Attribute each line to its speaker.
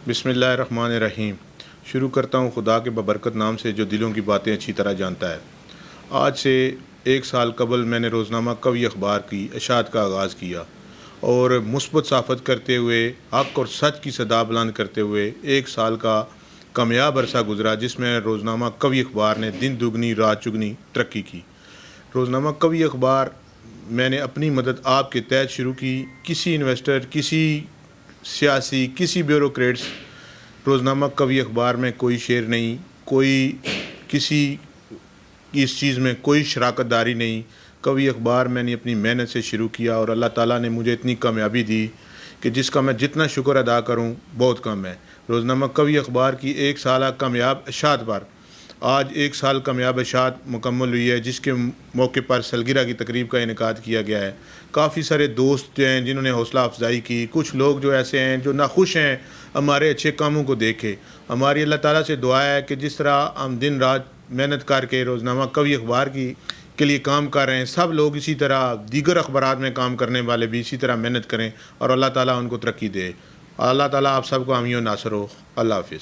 Speaker 1: بسم اللہ الرحمن الرحیم۔ شروع کرتا ہوں خدا کے ببرکت نام سے جو دلوں کی باتیں اچھی طرح جانتا ہے۔ آج سے 1 سال قبل میں نے روزنامہ کوی اخبار کی اشاعت کا آغاز کیا اور مثبت صحافت کرتے ہوئے حق اور سچ کی صدا بلند کرتے ہوئے 1 سال کا کامیاب عرصہ گزرا، جس میں روزنامہ کوی اخبار نے دن دگنی رات چگنی ترقی کی۔ روزنامہ کوی اخبار میں نے اپنی مدد آپ کے تحت شروع کی۔ کسی انویسٹر، کسی سیاسی، کسی بیوروکریٹس، روزنامہ کوی اخبار میں کوئی شیئر نہیں، کوئی کسی اس چیز میں کوئی شراکت داری نہیں۔ کوی اخبار میں نے اپنی محنت سے شروع کیا اور اللہ تعالیٰ نے مجھے اتنی کامیابی دی کہ جس کا میں جتنا شکر ادا کروں بہت کم ہے۔ روزنامہ کوی اخبار کی 1 سالہ کامیاب اشاعت پر آج 1 سال کامیاب اشاعت مکمل ہوئی ہے، جس کے موقع پر سالگرہ کی تقریب کا انعقاد کیا گیا ہے۔ کافی سارے دوست جو ہیں جنہوں نے حوصلہ افزائی کی، کچھ لوگ جو ایسے ہیں جو ناخوش ہیں ہمارے اچھے کاموں کو دیکھے۔ ہماری اللہ تعالیٰ سے دعا ہے کہ جس طرح ہم دن رات محنت کر کے روزنامہ کوی اخبار کے لیے کام کر رہے ہیں، سب لوگ اسی طرح دیگر اخبارات میں کام کرنے والے بھی اسی طرح محنت کریں اور اللہ تعالیٰ ان کو ترقی دے۔ اللہ تعالیٰ آپ سب کو حامی و ناصر ہو۔ اللہ حافظ۔